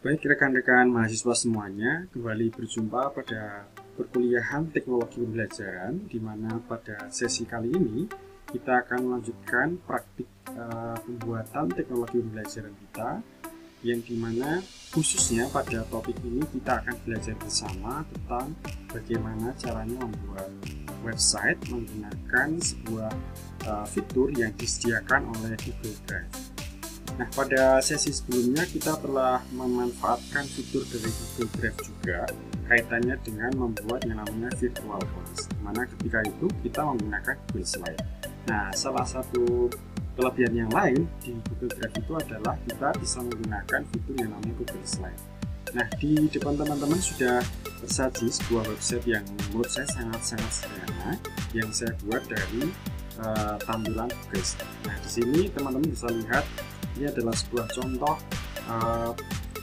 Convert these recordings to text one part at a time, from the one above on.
Baik rekan-rekan mahasiswa semuanya, kembali berjumpa pada perkuliahan teknologi pembelajaran, di mana pada sesi kali ini kita akan melanjutkan praktik pembuatan teknologi pembelajaran kita, yang dimana khususnya pada topik ini kita akan belajar bersama tentang bagaimana caranya membuat website menggunakan sebuah fitur yang disediakan oleh Google Drive. Nah, pada sesi sebelumnya kita telah memanfaatkan fitur dari Google Drive juga kaitannya dengan membuat yang namanya virtual class, dimana ketika itu kita menggunakan Google Slide. Nah, salah satu kelebihan yang lain di Google Drive itu adalah kita bisa menggunakan fitur yang namanya Google Slide. Nah, di depan teman-teman sudah tersaji sebuah website yang menurut saya sangat-sangat sederhana yang saya buat dari tampilan Google Slide. Nah, di sini teman-teman bisa lihat ini adalah sebuah contoh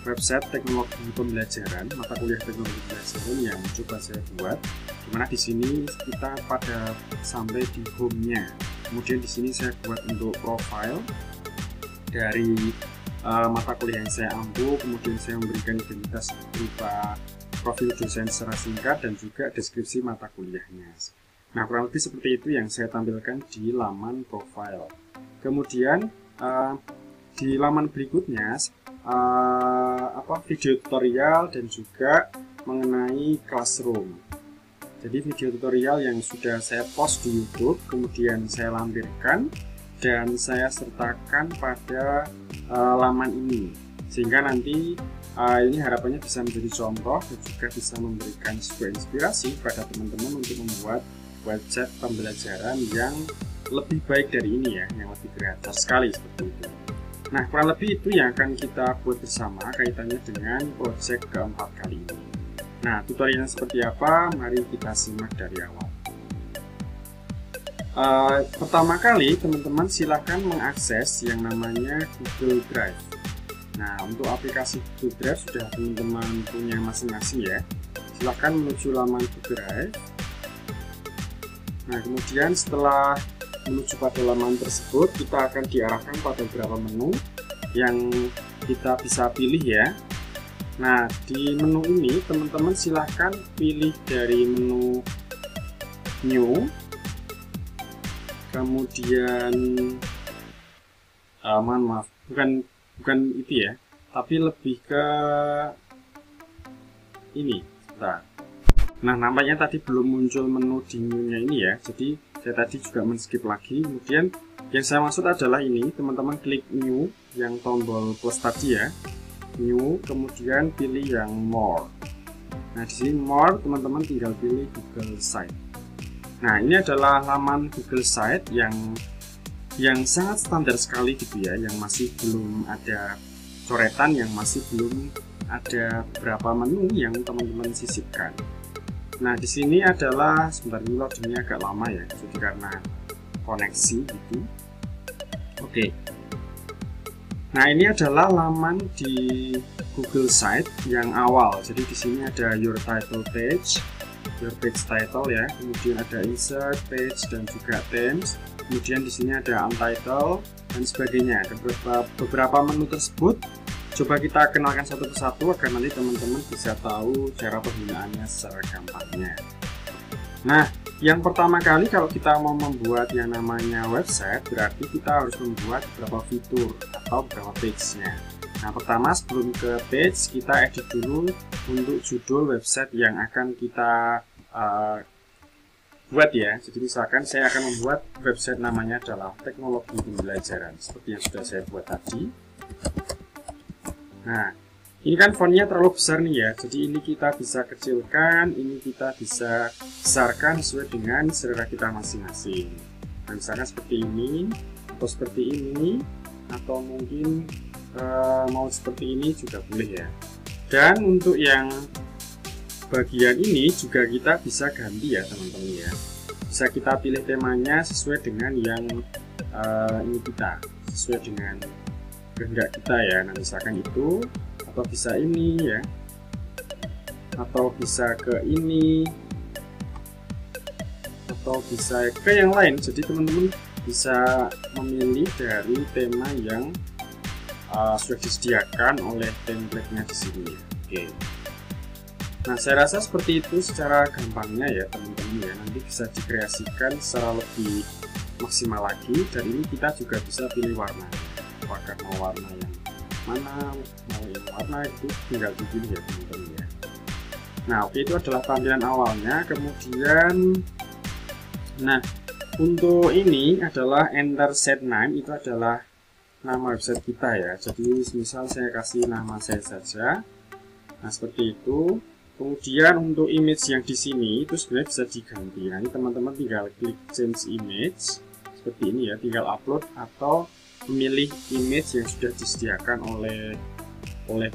website teknologi pembelajaran, mata kuliah teknologi pembelajaran yang coba saya buat. Dimana di sini kita pada sampai di home-nya. Kemudian di sini saya buat untuk profile dari mata kuliah yang saya ambil. Kemudian saya memberikan identitas berupa profil dosen secara singkat dan juga deskripsi mata kuliahnya. Nah, kurang lebih seperti itu yang saya tampilkan di laman profile. Kemudian di laman berikutnya video tutorial dan juga mengenai classroom. Jadi video tutorial yang sudah saya post di YouTube, kemudian saya lampirkan dan saya sertakan pada laman ini, sehingga nanti ini harapannya bisa menjadi contoh dan juga bisa memberikan sebuah inspirasi pada teman-teman untuk membuat website pembelajaran yang lebih baik dari ini ya, yang lebih kreatif sekali seperti itu. Nah, kurang lebih itu yang akan kita buat bersama kaitannya dengan project keempat kali ini. Nah, tutorialnya seperti apa? Mari kita simak dari awal. Pertama kali, teman-teman silakan mengakses yang namanya Google Drive. Nah, untuk aplikasi Google Drive sudah teman-teman punya masing-masing ya. Silakan menuju laman Google Drive. Nah, kemudian setelah menuju pada laman tersebut, kita akan diarahkan pada beberapa menu yang kita bisa pilih ya. Nah, di menu ini teman-teman silahkan pilih dari menu New, kemudian maaf, bukan itu ya, tapi lebih ke ini. Nah, nampaknya tadi belum muncul menu di New-nya ini ya, jadi saya tadi juga men-skip lagi. Kemudian yang saya maksud adalah ini, teman-teman klik New yang tombol plus tadi ya, New, kemudian pilih yang More. Nah, di sini More teman-teman tinggal pilih Google Site. Nah, ini adalah laman Google Site yang sangat standar sekali gitu ya, yang masih belum ada coretan, yang masih belum ada beberapa menu yang teman-teman sisipkan. Nah, di sini adalah sebentar, ini loadingnya agak lama ya, jadi karena koneksi gitu. Oke. Nah, ini adalah laman di Google Site yang awal. Jadi di sini ada your title page, your page title ya, kemudian ada insert page dan juga themes. Kemudian di sini ada untitled dan sebagainya. Ada beberapa menu tersebut. Coba kita kenalkan satu persatu agar nanti teman-teman bisa tahu cara penggunaannya secara gampangnya. Nah, yang pertama kali kalau kita mau membuat yang namanya website, berarti kita harus membuat beberapa fitur atau beberapa page-nya. Nah, pertama sebelum ke page, kita edit dulu untuk judul website yang akan kita buat ya. Jadi misalkan saya akan membuat website namanya adalah teknologi pembelajaran, seperti yang sudah saya buat tadi. Nah, ini kan fontnya terlalu besar nih ya, jadi ini kita bisa kecilkan, ini kita bisa besarkan sesuai dengan selera kita masing-masing. Nah, misalkan seperti ini, atau seperti ini, atau mungkin mau seperti ini juga boleh ya. Dan untuk yang bagian ini juga kita bisa ganti ya teman-teman ya. Bisa kita pilih temanya sesuai dengan yang ini kita, sesuai dengan kehendak kita ya. Nah, misalkan itu, atau bisa ini ya, atau bisa ke ini, atau bisa ke yang lain. Jadi teman-teman bisa memilih dari tema yang sudah disediakan oleh template-nya di sini ya. Oke. Nah, saya rasa seperti itu secara gampangnya ya teman-teman ya. Nanti bisa dikreasikan secara lebih maksimal lagi. Dan ini kita juga bisa pilih warna. Apakah mau warna yang mana, mau yang warna itu tinggal dipilih ya teman-teman ya. Nah, oke, itu adalah tampilan awalnya. Kemudian, nah untuk ini adalah enter set name, itu adalah nama website kita ya. Jadi misal saya kasih nama saya saja. Nah, seperti itu. Kemudian untuk image yang di sini itu sebenarnya bisa diganti. Nah, ini teman-teman tinggal klik change image seperti ini ya, tinggal upload atau memilih image yang sudah disediakan oleh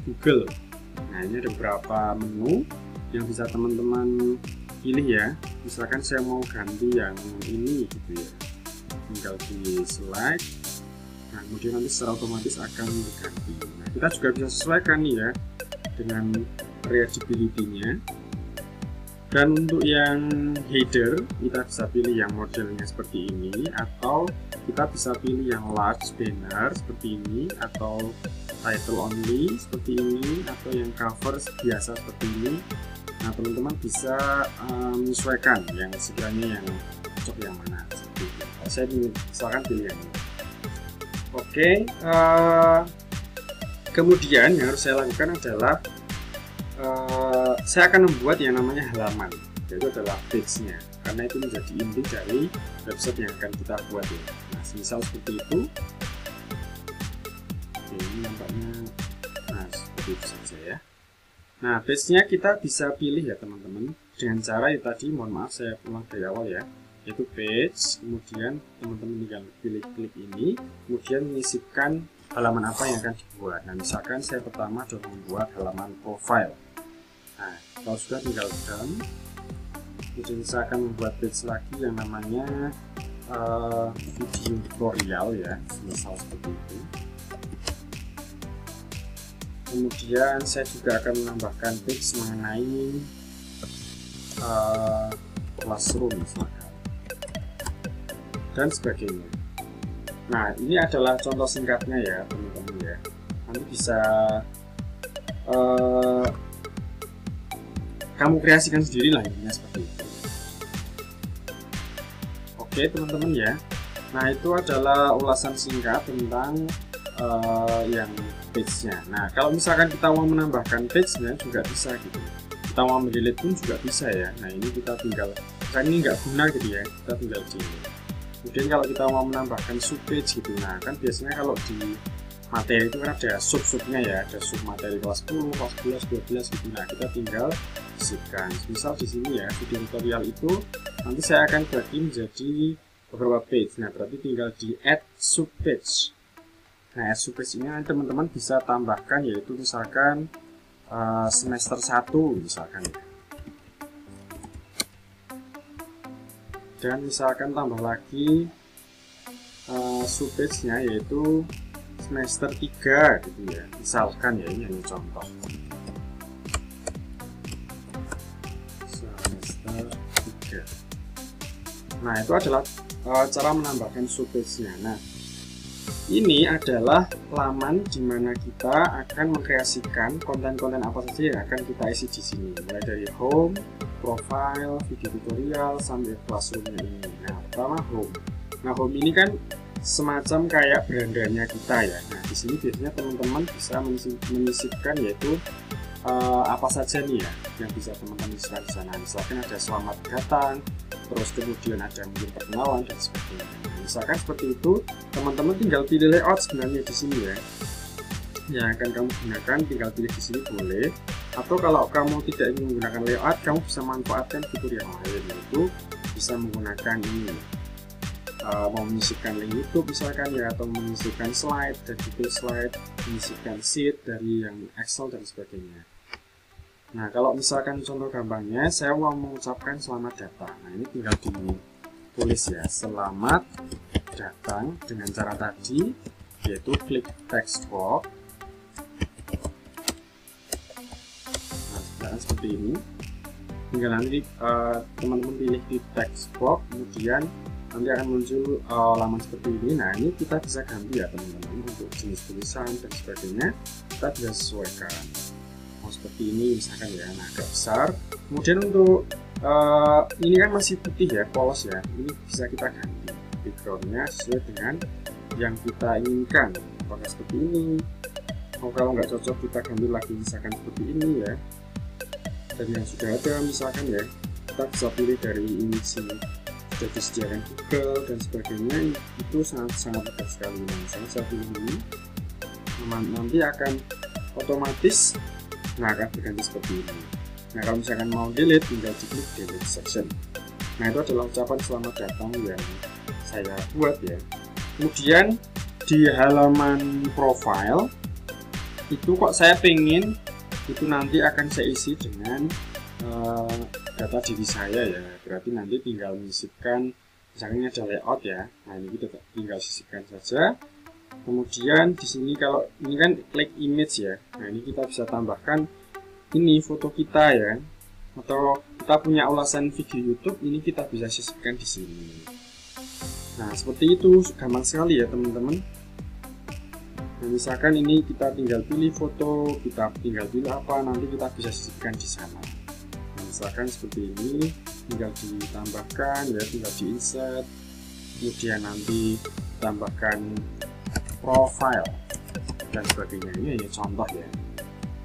Google. Nah, ini ada beberapa menu yang bisa teman-teman pilih ya. Misalkan saya mau ganti yang ini gitu ya, tinggal di select. Nah, kemudian nanti secara otomatis akan diganti. Nah, kita juga bisa sesuaikan nih ya dengan readability-nya. Dan untuk yang header kita bisa pilih yang modelnya seperti ini, atau kita bisa pilih yang large banner seperti ini, atau title only seperti ini, atau yang cover biasa seperti ini. Nah, teman-teman bisa menyesuaikan yang sekiranya yang cocok yang mana seperti itu. Saya misalkan pilih yang ini. Oke, kemudian yang harus saya lakukan adalah saya akan membuat yang namanya halaman, yaitu adalah page-nya, karena itu menjadi inti dari website yang akan kita buat ya. Nah, misal seperti itu. Oke, ini nampaknya nah seperti itu saja ya. Nah, page-nya kita bisa pilih ya teman-teman dengan cara ya tadi, mohon maaf saya ulang dari awal ya, yaitu page, kemudian teman-teman tinggal pilih klik ini, kemudian menyisipkan halaman apa yang akan dibuat. Nah, misalkan saya pertama adalah membuat halaman profile. Nah, kalau sudah tinggal done. Kemudian saya akan membuat page lagi yang namanya video tutorial ya, misal seperti itu. Kemudian saya juga akan menambahkan page mengenai classroom misalkan, dan sebagainya. Nah, ini adalah contoh singkatnya ya teman-teman ya. Nanti bisa kamu kreasikan sendiri lah intinya seperti itu. Oke teman-teman ya. Nah, itu adalah ulasan singkat tentang yang page-nya. Nah, kalau misalkan kita mau menambahkan page-nya juga bisa gitu. Kita mau mendelete pun juga bisa ya. Nah, ini kita tinggal, kan ini nggak guna gitu ya, kita tinggal di ini. Kemudian kalau kita mau menambahkan subpage gitu, nah kan biasanya kalau di materi itu kan ada sub-subnya ya, ada sub materi kelas 10, kelas 11, 12 gitu. Nah, kita tinggal sisipkan. Misal di sini ya, video tutorial itu nanti saya akan bagi menjadi beberapa page. Nah, berarti tinggal di add subpage. Nah, add subpage ini teman-teman bisa tambahkan, yaitu misalkan semester 1 misalkan ya. Dan misalkan tambah lagi subpage-nya yaitu semester 3 gitu ya, misalkan ya, ini hanya contoh semester 3. Nah, itu adalah cara menambahkan subpage-nya. Nah, ini adalah laman di mana kita akan mengkreasikan konten-konten apa saja yang akan kita isi di sini, mulai dari home, profile, video tutorial, sampai classroom-nya ini. Nah, pertama home. Nah, home ini kan semacam kayak berandanya kita ya. Nah, di sini biasanya teman-teman bisa menyisipkan yaitu apa saja nih ya yang bisa teman-teman isi di sana. Misalkan ada selamat datang, terus kemudian ada mungkin perkenalan dan sebagainya. Nah, misalkan seperti itu, teman-teman tinggal pilih layout sebenarnya di sini ya. Yang akan kamu gunakan tinggal pilih di sini boleh. Atau kalau kamu tidak ingin menggunakan layout, kamu bisa manfaatkan fitur yang lain, yaitu bisa menggunakan ini. Mau menyisipkan link YouTube misalkan ya, atau menyisipkan slide dan detail slide, menyisipkan sheet dari yang Excel dan sebagainya. Nah, kalau misalkan contoh gampangnya, saya mau mengucapkan selamat datang. Nah, ini tinggal ditulis ya, selamat datang dengan cara tadi, yaitu klik text box. Nah, seperti ini. Tinggal nanti teman-teman pilih di text box, kemudian nanti akan muncul laman seperti ini. Nah, ini kita bisa ganti ya teman-teman, untuk jenis tulisan dan sebagainya kita bisa sesuaikan. Mau seperti ini misalkan ya, nah agak besar. Kemudian untuk ini kan masih putih ya, polos ya, ini bisa kita ganti backgroundnya sesuai dengan yang kita inginkan, apakah seperti ini. Kalau nggak cocok kita ganti lagi misalkan seperti ini ya, dan yang sudah ada misalkan ya, kita bisa pilih dari ini sih, sudah disediakan Google dan sebagainya, itu sangat mudah sekali. Nah, misalnya saya pilih ini, nanti akan otomatis akan berganti seperti ini. Nah, kalau misalkan mau delete, tinggal diklik delete section. Nah, itu adalah ucapan selamat datang yang saya buat ya. Kemudian di halaman profile itu kok saya pengen itu nanti akan saya isi dengan data diri saya ya, berarti nanti tinggal menyisipkan, misalkan ini ada layout ya, nah ini kita tinggal sisipkan saja. Kemudian di sini kalau ini kan klik image ya, nah ini kita bisa tambahkan ini foto kita ya, atau kita punya ulasan video YouTube, ini kita bisa sisipkan di sini. Nah, seperti itu gampang sekali ya teman-teman. Nah, misalkan ini kita tinggal pilih foto, kita tinggal pilih apa, nanti kita bisa sisipkan di sana. Nah, misalkan seperti ini, tinggal ditambahkan ya, tinggal di insert, kemudian nanti tambahkan profile dan sebagainya. Ini hanya contoh ya.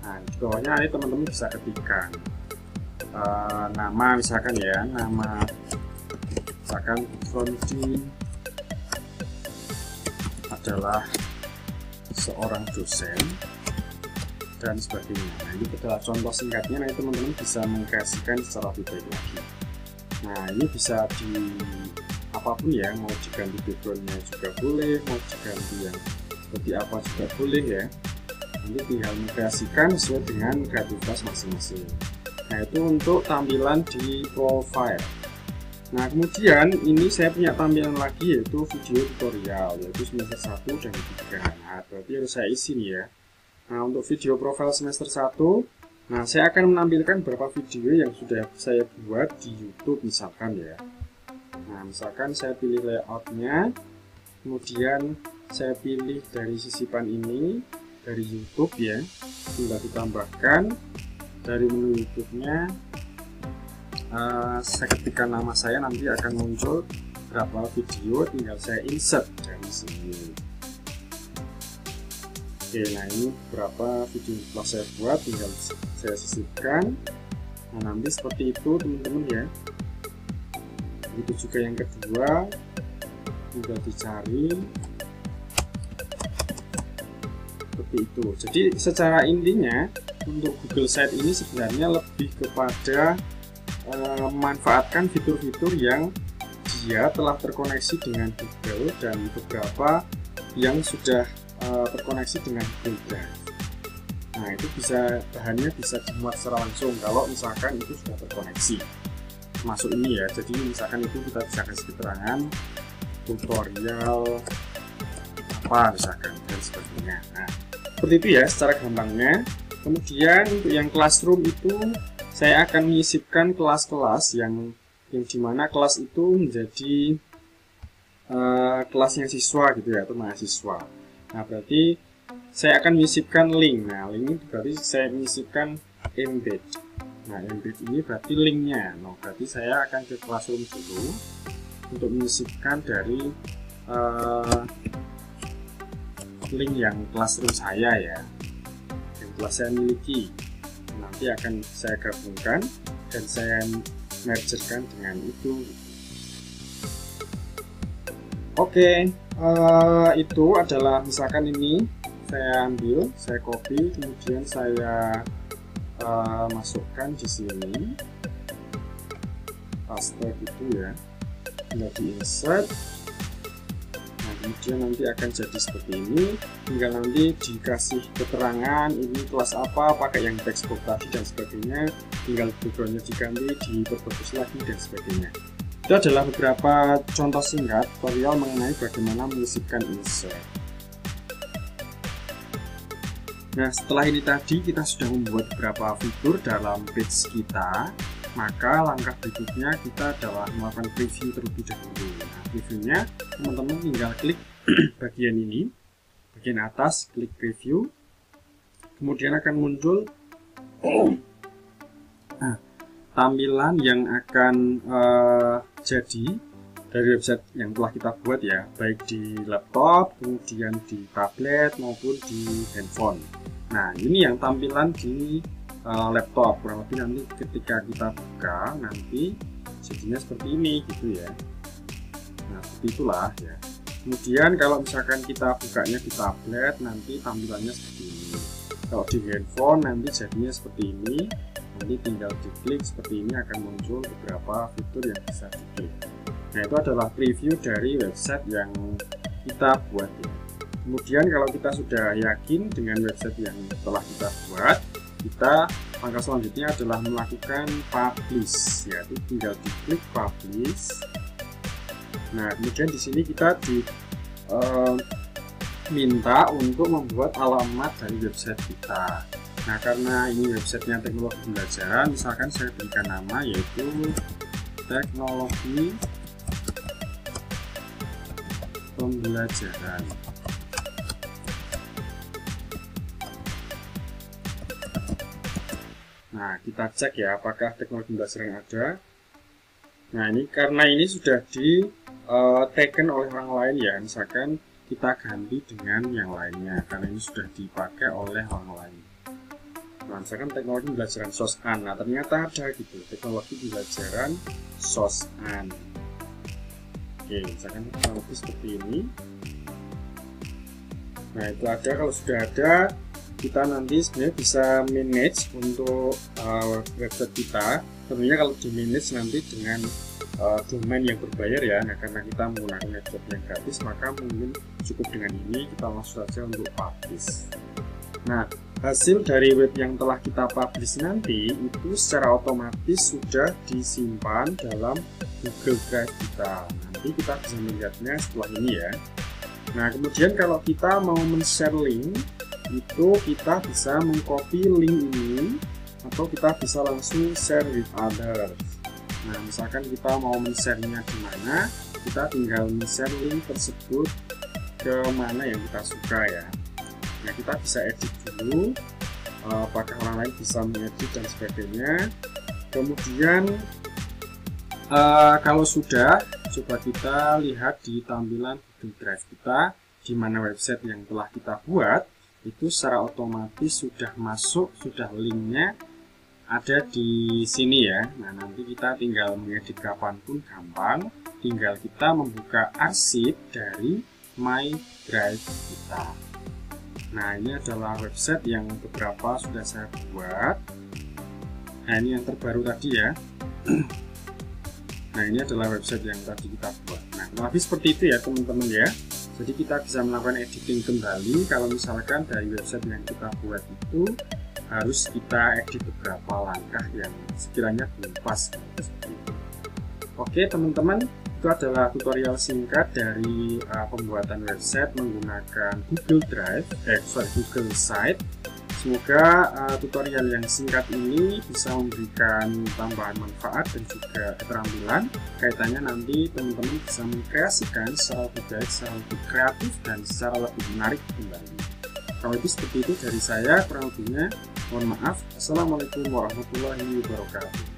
Nah, di bawahnya ini teman-teman bisa ketikkan nama misalkan ya, nama misalkan Frondi adalah seorang dosen dan sebagainya. Nah, ini adalah contoh singkatnya. Nah, teman-teman bisa mengkreasikan secara lebih baik lagi. Nah, ini bisa di apapun ya, mau diganti backgroundnya juga boleh, mau diganti yang seperti apa juga boleh ya. Nanti tinggal mengkreasikan sesuai dengan kreativitas masing-masing. Nah, itu untuk tampilan di profile. Nah, kemudian ini saya punya tampilan lagi yaitu video tutorial, yaitu semester 1 dan 3. Nah, berarti harus saya isi nih ya. Nah, untuk video profile semester 1, nah saya akan menampilkan beberapa video yang sudah saya buat di YouTube misalkan ya. Nah, misalkan saya pilih layoutnya, kemudian saya pilih dari sisipan ini dari YouTube ya, tinggal ditambahkan dari menu YouTube-nya. Saya ketikkan nama saya, nanti akan muncul berapa video, tinggal saya insert dari sini. Oke, nah ini berapa video yang telah saya buat, tinggal saya sisipkan. Nah, nanti seperti itu teman-teman ya. Begitu juga yang kedua, tinggal dicari seperti itu. Jadi secara intinya untuk Google Site ini sebenarnya lebih kepada memanfaatkan fitur-fitur yang dia telah terkoneksi dengan Google dan beberapa yang sudah terkoneksi dengan Google Drive. Nah, itu bisa bahannya bisa dimuat secara langsung kalau misalkan itu sudah terkoneksi. Masuk ini ya, jadi misalkan itu kita bisa kasih keterangan tutorial apa misalkan dan sebagainya. Nah, seperti itu ya secara gampangnya. Kemudian untuk yang classroom itu saya akan menyisipkan kelas-kelas yang dimana kelas itu menjadi kelasnya siswa gitu ya, atau mahasiswa. Nah, berarti saya akan menyisipkan link. Nah, link ini berarti saya menyisipkan embed. Nah, embed ini berarti linknya. Nah, berarti saya akan ke classroom dulu untuk menyisipkan dari link yang classroom saya ya, yang telah saya miliki. Nanti akan saya gabungkan dan saya mergerkan dengan itu. Oke, itu adalah misalkan ini saya ambil, saya copy, kemudian saya masukkan di sini, paste gitu ya, tinggal di insert. Nah, kemudian nanti akan jadi seperti ini, tinggal nanti dikasih keterangan ini kelas apa, pakai yang textbook tadi dan sebagainya, tinggal backgroundnya diganti, diperbagus lagi dan sebagainya. Itu adalah beberapa contoh singkat tutorial mengenai bagaimana menyisipkan insert. Nah, setelah ini tadi kita sudah membuat beberapa fitur dalam page kita. maka langkah berikutnya kita adalah melakukan preview terlebih dahulu. Nah, previewnya teman-teman tinggal klik bagian ini, bagian atas, klik preview, kemudian akan muncul tampilan yang akan jadi dari website yang telah kita buat ya, baik di laptop, kemudian di tablet maupun di handphone. Nah, ini yang tampilan di laptop, kurang lebih nanti ketika kita buka nanti jadinya seperti ini gitu ya. Nah, seperti itulah ya. Kemudian kalau misalkan kita bukanya di tablet nanti tampilannya seperti ini. Kalau di handphone nanti jadinya seperti ini. Nanti tinggal diklik seperti ini akan muncul beberapa fitur yang bisa diklik. Nah, itu adalah preview dari website yang kita buat ya. Kemudian kalau kita sudah yakin dengan website yang telah kita buat, langkah selanjutnya adalah melakukan publish, yaitu tinggal diklik publish. Nah, kemudian di sini kita minta untuk membuat alamat dari website kita. Nah, karena ini websitenya teknologi pembelajaran, misalkan saya berikan nama yaitu teknologi pembelajaran. Nah, kita cek ya apakah teknologi pembelajaran ada. Nah, ini karena ini sudah di taken oleh orang lain ya, misalkan kita ganti dengan yang lainnya karena ini sudah dipakai oleh orang lain. Nah, misalkan teknologi pembelajaran SOSAN. Nah, ternyata ada gitu, teknologi pembelajaran SOSAN. Oke, misalkan kurang seperti ini. Nah, itu ada. Kalau sudah ada, kita nanti sebenarnya bisa manage untuk website kita. Tentunya kalau di manage nanti dengan domain yang berbayar ya. Nah, karena kita menggunakan website yang gratis, maka mungkin cukup dengan ini kita langsung saja untuk publish. Nah, hasil dari web yang telah kita publish nanti itu secara otomatis sudah disimpan dalam Google Drive kita. Nanti kita bisa melihatnya setelah ini ya. Nah, kemudian kalau kita mau men-share link, itu kita bisa mengcopy link ini atau kita bisa langsung share with others. Nah, misalkan kita mau men-share-nya di mana, kita tinggal men-share link tersebut ke mana yang kita suka ya. Nah, kita bisa edit dulu, apakah orang lain bisa mengedit dan sebagainya. Kemudian kalau sudah, coba kita lihat di tampilan Google Drive kita, di mana website yang telah kita buat itu secara otomatis sudah masuk, sudah linknya ada di sini ya. Nah, nanti kita tinggal mengedit kapanpun gampang, tinggal kita membuka arsip dari My Drive kita. Nah, ini adalah website yang beberapa sudah saya buat. Nah, ini yang terbaru tadi ya. Nah, ini adalah website yang tadi kita buat. Nah, lebih seperti itu ya teman-teman ya. Jadi kita bisa melakukan editing kembali kalau misalkan dari website yang kita buat itu harus kita edit beberapa langkah yang sekiranya belum pas. Oke teman-teman, itu adalah tutorial singkat dari pembuatan website menggunakan Google Drive, Google Site. Semoga tutorial yang singkat ini bisa memberikan tambahan manfaat dan juga keterampilan. Kaitannya nanti teman-teman bisa mengkreasikan secara lebih baik, secara lebih kreatif, dan secara lebih menarik kembali. Kalau itu seperti itu dari saya, kurang lebihnya mohon maaf. Assalamualaikum warahmatullahi wabarakatuh.